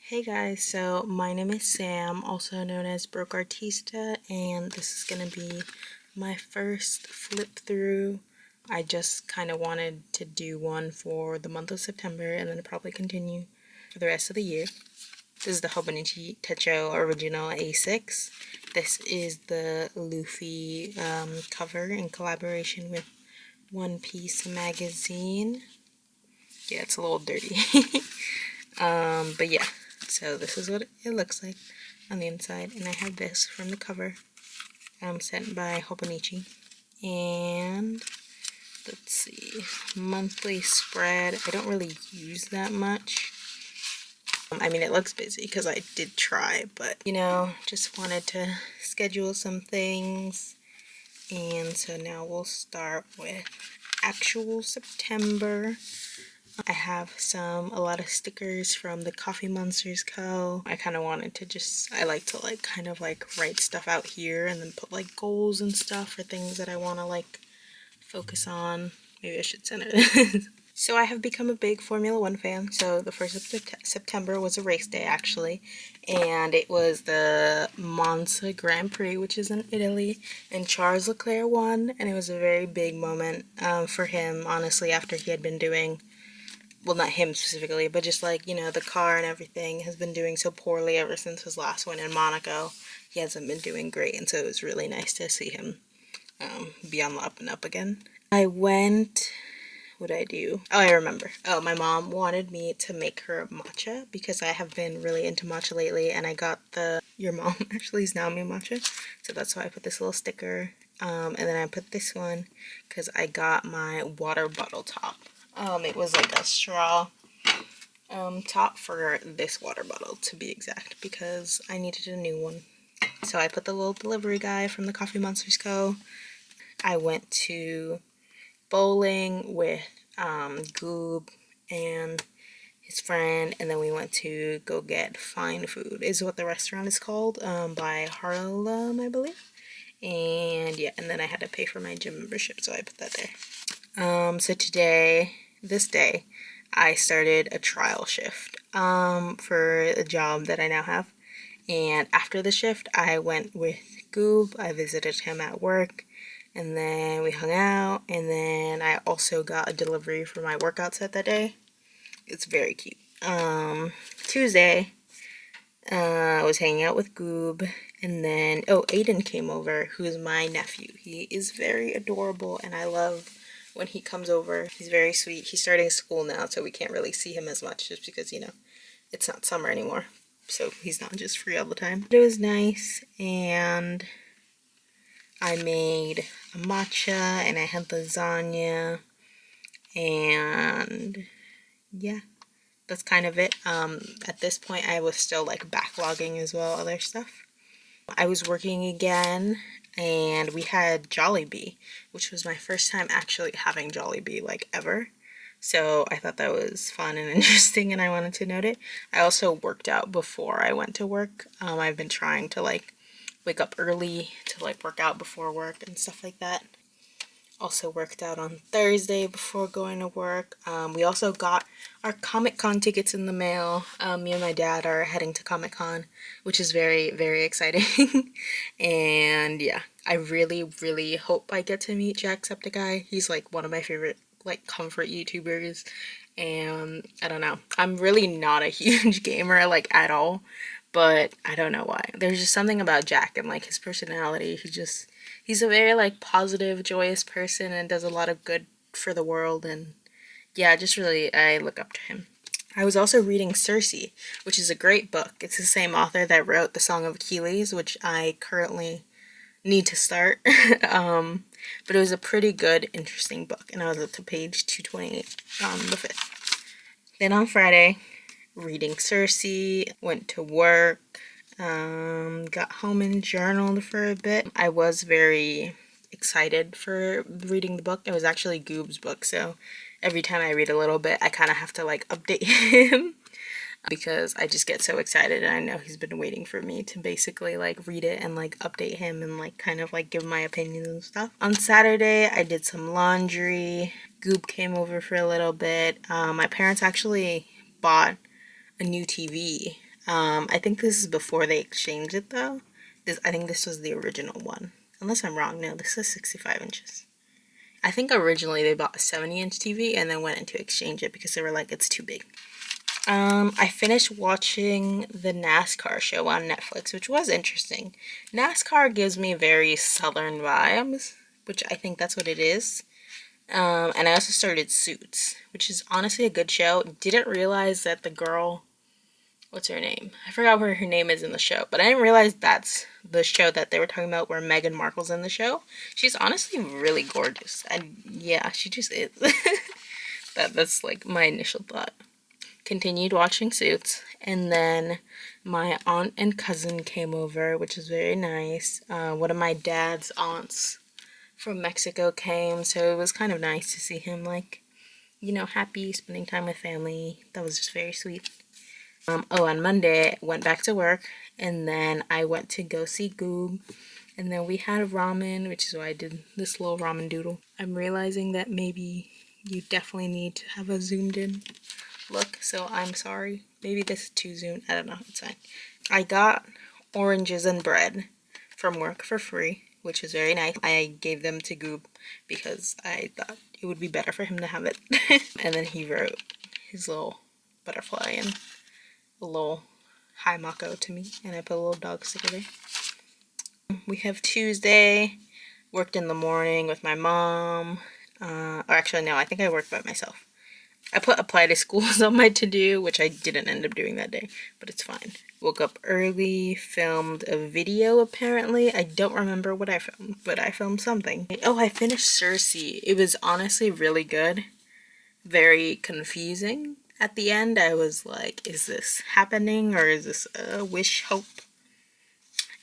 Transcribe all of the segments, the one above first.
Hey guys, so my name is Sam, also known as Brokeartista, and this is gonna be my first flip through. I just kind of wanted to do one for the month of September and then probably continue for the rest of the year. This is the HOBONICHI Techo Original A6. This is the Luffy cover in collaboration with One Piece magazine. Yeah, it's a little dirty. But yeah, so this is what it looks like on the inside, and I have this from the cover, sent by HOBONICHI. And let's see, monthly spread. I don't really use that much. I mean, it looks busy because I did try, but you know, just wanted to schedule some things. And so now we'll start with actual September. I have a lot of stickers from the Coffee Monsters Co. I kind of wanted to I like to kind of write stuff out here and then put like goals and stuff for things that I want to focus on. Maybe I should send it. So I have become a big Formula One fan. So the 1st of September was a race day actually, and it was the Monza Grand Prix, which is in Italy, and Charles Leclerc won, and it was a very big moment for him, honestly, after he had been doing, well, not him specifically, but just you know, the car and everything has been doing so poorly ever since his last win in Monaco. He hasn't been doing great, and so it was really nice to see him be on the up and up again. What did I do? Oh, I remember. Oh, my mom wanted me to make her matcha because I have been really into matcha lately, and I got your mom actually is now me matcha, so that's why I put this little sticker. And then I put this one because I got my water bottle top. It was like a straw top for this water bottle, to be exact, because I needed a new one. So I put the little delivery guy from the Coffee Monsters Co. I went to bowling with Goob and his friend, and then we went to go get Fine Food, is what the restaurant is called, by Harlem, I believe. And yeah, and then I had to pay for my gym membership, so I put that there. So this day, I started a trial shift for a job that I now have. And after the shift, I went with Goob. I visited him at work, and then we hung out, and then I also got a delivery for my workout set that day. It's very cute. Tuesday, I was hanging out with Goob, and then, Aiden came over, who is my nephew. He is very adorable, and I love when he comes over. He's very sweet. He's starting school now, so we can't really see him as much just because, you know, it's not summer anymore. So he's not just free all the time. But it was nice, and I made a matcha, and I had lasagna, and yeah, that's kind of it. At this point, I was still backlogging as well, other stuff. I was working again, and we had Jollibee, which was my first time actually having Jollibee ever. So I thought that was fun and interesting, and I wanted to note it. I also worked out before I went to work. I've been trying to wake up early to work out before work and stuff like that. Also worked out on Thursday before going to work. We also got our Comic-Con tickets in the mail. Me and my dad are heading to Comic-Con, which is very, very exciting. And yeah, I really, really hope I get to meet Jacksepticeye. He's one of my favorite comfort YouTubers, and I don't know, I'm really not a huge gamer at all, but I don't know why. There's just something about Jack and his personality. He's a very positive, joyous person and does a lot of good for the world, and yeah, just really I look up to him. I was also reading Circe, which is a great book. It's the same author that wrote The Song of Achilles, which I currently need to start. But it was a pretty good, interesting book, and I was up to page 228 on the 5th. Then on Friday, reading Circe, went to work, got home and journaled for a bit. I was very excited for reading the book. It was actually Goob's book, so every time I read a little bit, I kind of have to update him. Because I just get so excited, and I know he's been waiting for me to basically read it and update him and kind of give my opinions and stuff. On Saturday, I did some laundry. Goop came over for a little bit. My parents actually bought a new TV I think this is before they exchanged it though. I think this was the original one. Unless I'm wrong, no, this is 65 inches. I think originally they bought a 70-inch TV and then went in to exchange it because they were like, it's too big. I finished watching the NASCAR show on Netflix, which was interesting. NASCAR gives me very Southern vibes, which I think that's what it is. And I also started Suits, which is honestly a good show. Didn't realize that the girl, what's her name? I forgot what her name is in the show, but I didn't realize that's the show that they were talking about where Meghan Markle's in the show. She's honestly really gorgeous. And yeah, she just is. That's like my initial thought. Continued watching Suits, and then my aunt and cousin came over, which was very nice. One of my dad's aunts from Mexico came, so it was kind of nice to see him, like, you know, happy, spending time with family. That was just very sweet. On Monday, I went back to work, and then I went to go see Goob, and then we had ramen, which is why I did this little ramen doodle. I'm realizing that maybe you definitely need to have a zoomed in look, so I'm sorry. Maybe this is too zoomed. I don't know. It's fine. I got oranges and bread from work for free, which is very nice. I gave them to Goob because I thought it would be better for him to have it. And then he wrote his little butterfly and a little hi Mako to me, and I put a little dog sticker there. We have Tuesday. Worked in the morning with my mom. Or actually, no, I think I worked by myself. I put apply to schools on my to-do, which I didn't end up doing that day, but it's fine. Woke up early, filmed a video apparently. I don't remember what I filmed, but I filmed something. Oh, I finished Cersei. It was honestly really good. Very confusing. At the end, I was like, is this happening or is this a wish hope?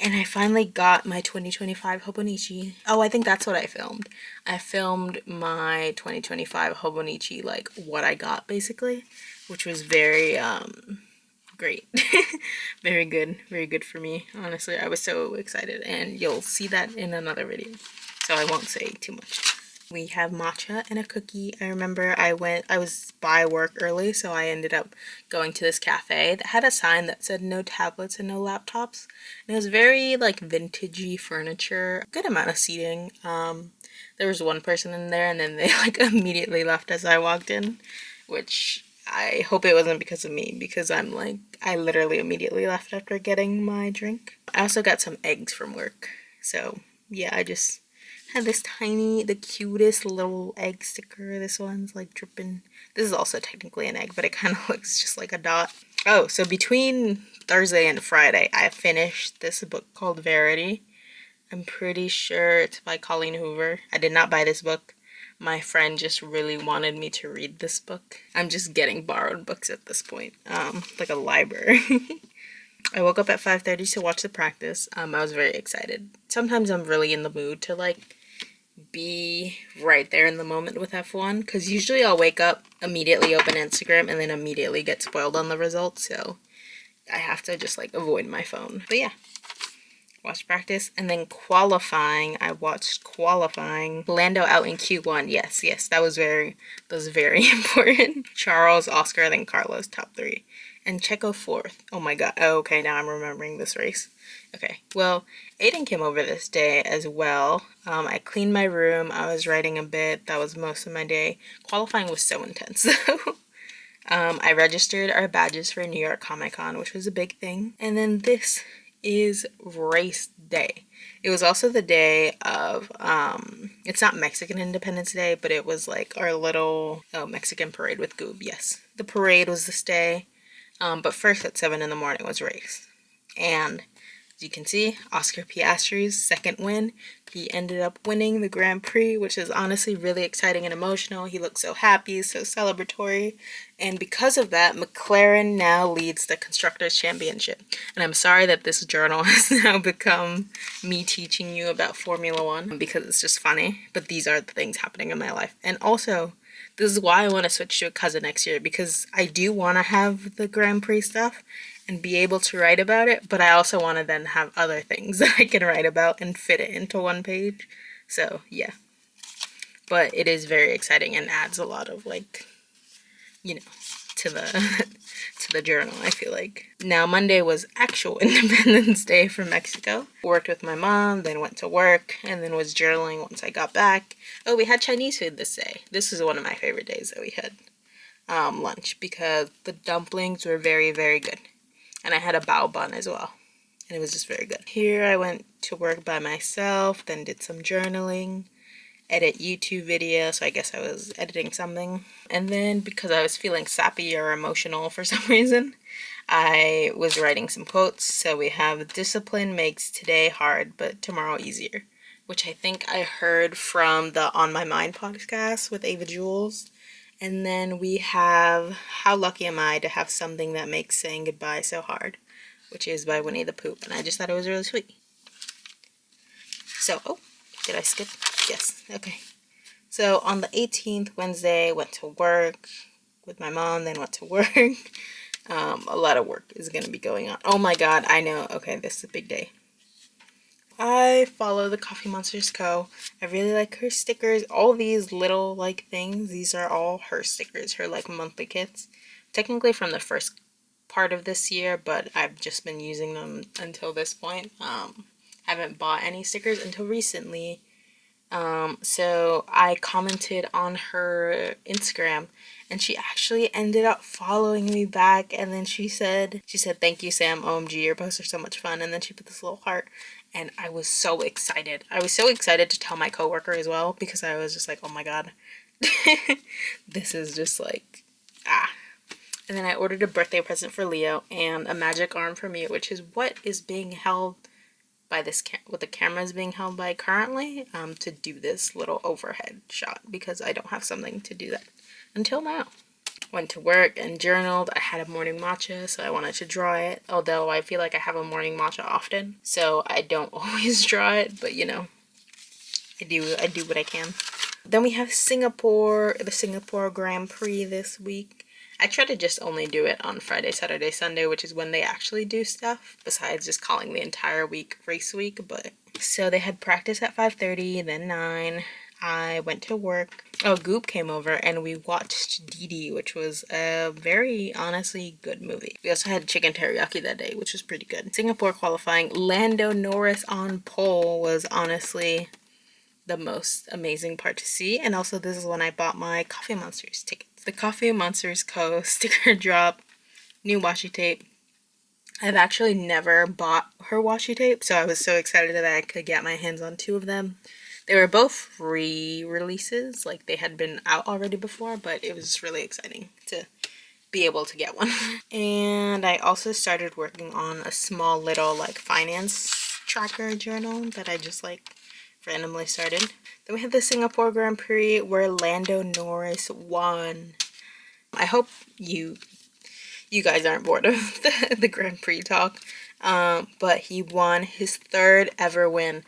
And I finally got my 2025 Hobonichi. Oh, I think that's what I filmed. I filmed my 2025 Hobonichi, like what I got basically, which was very great. Very good for me. Honestly, I was so excited, and you'll see that in another video, so I won't say too much. We have matcha and a cookie. I remember I was by work early, so I ended up going to this cafe that had a sign that said no tablets and no laptops. And it was very like vintagey furniture, good amount of seating. There was one person in there and then they like immediately left as I walked in, which I hope it wasn't because of me, because I'm like, I literally immediately left after getting my drink. I also got some eggs from work. So yeah, I just had this tiny, the cutest little egg sticker. This one's like dripping. This is also technically an egg, but it kind of looks just like a dot. Oh, so between Thursday and Friday, I finished this book called Verity. I'm pretty sure it's by Colleen Hoover. I did not buy this book. My friend just really wanted me to read this book. I'm just getting borrowed books at this point, like a library. I woke up at 5:30 to watch the practice. I was very excited. Sometimes I'm really in the mood to like be right there in the moment with F1, because usually I'll wake up, immediately open Instagram, and then immediately get spoiled on the results, so I have to just like avoid my phone. But yeah, watched practice, and then qualifying. I watched qualifying. Lando out in Q1. Yes, that was very important. Charles, Oscar, then Carlos top 3, and Checo 4th. Oh my god. Oh, okay, now I'm remembering this race. Okay, well, Aiden came over this day as well. I cleaned my room. I was writing a bit. That was most of my day. Qualifying was so intense though. I registered our badges for New York Comic Con, which was a big thing. And then this is race day. It was also the day of, it's not Mexican Independence Day, but it was like our little Mexican parade with Goob. Yes, the parade was this day. But first at 7 in the morning was race. And as you can see, Oscar Piastri's second win. He ended up winning the Grand Prix, which is honestly really exciting and emotional. He looked so happy, so celebratory. And because of that, McLaren now leads the Constructors' Championship. And I'm sorry that this journal has now become me teaching you about Formula One, because it's just funny. But these are the things happening in my life. And also, this is why I want to switch to a cousin next year, because I do want to have the Grand Prix stuff and be able to write about it, but I also want to then have other things that I can write about and fit it into one page. So yeah, but it is very exciting and adds a lot of like, you know, to the to the journal, I feel like. Now Monday was actual Independence Day for Mexico. Worked with my mom, then went to work, and then was journaling once I got back. Oh, we had Chinese food this day. This is one of my favorite days that we had lunch, because the dumplings were very, very good. And I had a bao bun as well. And it was just very good. Here I went to work by myself, then did some journaling, edit YouTube videos, so I guess I was editing something. And then because I was feeling sappy or emotional for some reason, I was writing some quotes. So we have discipline makes today hard, but tomorrow easier, which I think I heard from the On My Mind podcast with Ava Jules. And then we have How Lucky Am I to Have Something That Makes Saying Goodbye So Hard, which is by Winnie the Pooh, and I just thought it was really sweet. So, oh, did I skip? Yes, okay. So on the 18th, Wednesday, went to work with my mom, then went to work. A lot of work is going to be going on. Oh my god, I know. Okay, this is a big day. I follow the Coffee Monsters Co. I really like her stickers. All these little like things, these are all her stickers, her like monthly kits. Technically from the first part of this year, but I've just been using them until this point. Haven't bought any stickers until recently. So I commented on her Instagram, and she actually ended up following me back, and then she said, "Thank you, Sam, OMG, your posts are so much fun," and then she put this little heart, and I was so excited. I was so excited to tell my coworker as well, because I was just like, oh my god, this is just like, ah. And then I ordered a birthday present for Leo and a magic arm for me, which is what is being held by this what the camera is being held by currently, to do this little overhead shot, because I don't have something to do that until now. Went to work and journaled. I had a morning matcha, so I wanted to draw it, although I feel like I have a morning matcha often, so I don't always draw it, but you know, I do what I can. Then we have Singapore, the Singapore Grand Prix this week. I try to just only do it on Friday, Saturday, Sunday, which is when they actually do stuff, besides just calling the entire week race week. But so they had practice at 5:30, then 9. I went to work. Oh, Goop came over and we watched Didi, which was a very honestly good movie. We also had chicken teriyaki that day, which was pretty good. Singapore qualifying, Lando Norris on pole was honestly the most amazing part to see. And also this is when I bought my Coffee Monsters tickets. The Coffee Monsters Co. sticker drop, new washi tape. I've actually never bought her washi tape, so I was so excited that I could get my hands on 2 of them. They were both free releases, like they had been out already before, but it was really exciting to be able to get one. And I also started working on a small little like finance tracker journal that I just like randomly started. Then we had the Singapore Grand Prix where Lando Norris won. I hope you guys aren't bored of the Grand Prix talk, but he won his 3rd ever win,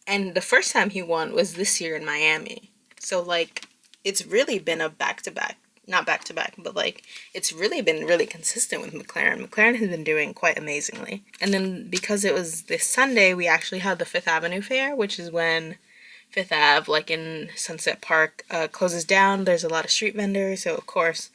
and the first time he won was this year in Miami. So like it's really been a back-to-back, not back-to-back, but like it's really been really consistent with McLaren. McLaren has been doing quite amazingly. And then because it was this Sunday, we actually had the 5th Avenue Fair, which is when 5th Ave, like in Sunset Park, closes down. There's a lot of street vendors, so of course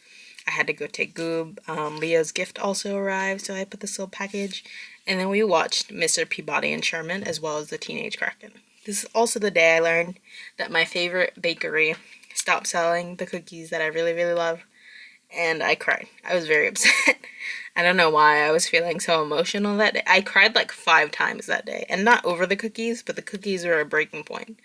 I had to go take Goob. Leo's gift also arrived, so I put this little package. And then we watched Mr. Peabody and Sherman, as well as the Teenage Kraken. This is also the day I learned that my favorite bakery stopped selling the cookies that I really, really love. And I cried. I was very upset. I don't know why I was feeling so emotional that day. I cried like 5 times that day. And not over the cookies, but the cookies were a breaking point.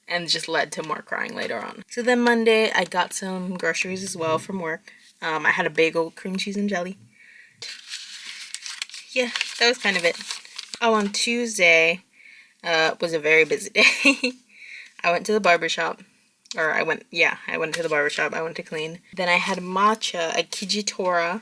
And just led to more crying later on. So then Monday, I got some groceries as well from work. I had a bagel, cream cheese, and jelly. Yeah, that was kind of it. Oh, on Tuesday was a very busy day. I went to the barbershop. I went to the barbershop. I went to clean. Then I had matcha at Kijitora.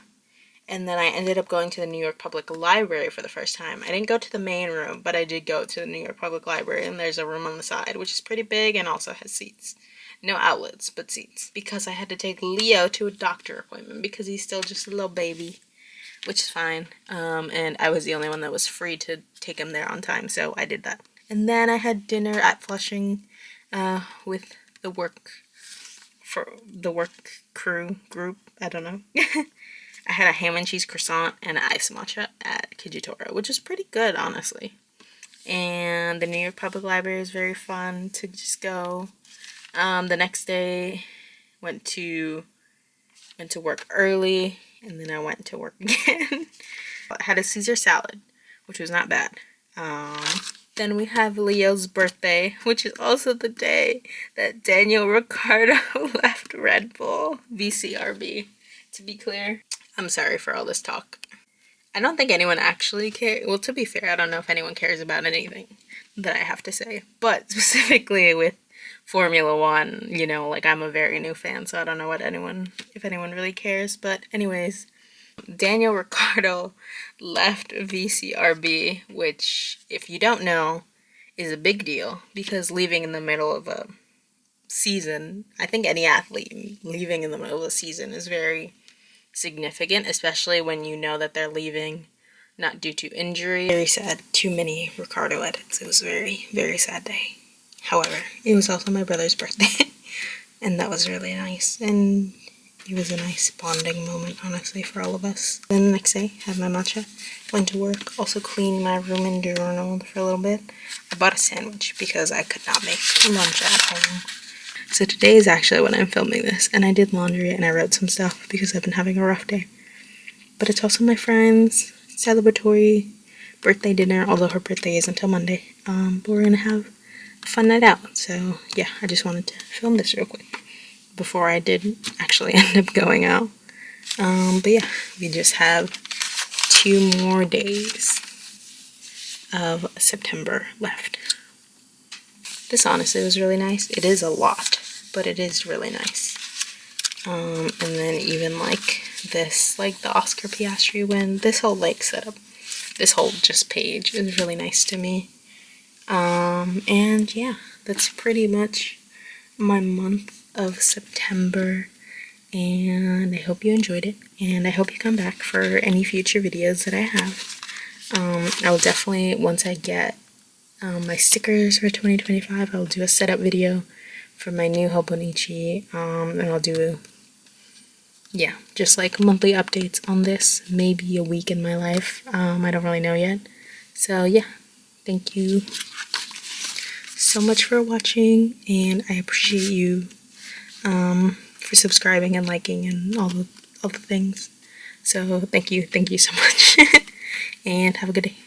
And then I ended up going to the New York Public Library for the first time. I didn't go to the main room, but I did go to the New York Public Library. And there's a room on the side, which is pretty big and also has seats. No outlets, but seats. Because I had to take Leo to a doctor appointment because he's still just a little baby, which is fine. And I was the only one that was free to take him there on time, so I did that. And then I had dinner at Flushing with the work crew group. I don't know. I had a ham and cheese croissant and an iced matcha at Kijitoro, which is pretty good, honestly. And the New York Public Library is very fun to just go. The next day, went to work early, and then I went to work again. I had a Caesar salad, which was not bad. Then we have Leo's birthday, which is also the day that Daniel Ricciardo left Red Bull VCRB. To be clear, I'm sorry for all this talk. I don't think anyone actually cares. Well, to be fair, I don't know if anyone cares about anything that I have to say. But specifically with Formula One, you know, like, I'm a very new fan, so I don't know if anyone really cares. But anyways, Daniel Ricciardo left VCRB, which, if you don't know, is a big deal, because leaving in the middle of a season, I think any athlete leaving in the middle of a season is very significant, especially when you know that they're leaving not due to injury. Very sad. Too many Ricciardo edits. It was a very, very sad day. However, it was also my brother's birthday, and that was really nice, and it was a nice bonding moment, honestly, for all of us. Then the next day, had my matcha, went to work, also cleaned my room and journaled for a little bit. I bought a sandwich because I could not make lunch at home. So today is actually when I'm filming this, and I did laundry and I wrote some stuff because I've been having a rough day. But it's also my friend's celebratory birthday dinner, although her birthday is until Monday. But we're gonna have a fun night out. So yeah, I just wanted to film this real quick before I did actually end up going out. But yeah, we just have 2 more days of September left. This honestly was really nice. It is a lot, but it is really nice. And then even like this, like the Oscar Piastri win, this whole like setup, this whole just page is really nice to me. And yeah, that's pretty much my month of September, and I hope you enjoyed it, and I hope you come back for any future videos that I have. I will definitely, once I get my stickers for 2025, I'll do a setup video for my new HOBONICHI, and I'll do, yeah, just like monthly updates on this, maybe a week in my life. I don't really know yet. So yeah, thank you so much for watching, and I appreciate you for subscribing and liking and all the things. So thank you so much, and have a good day.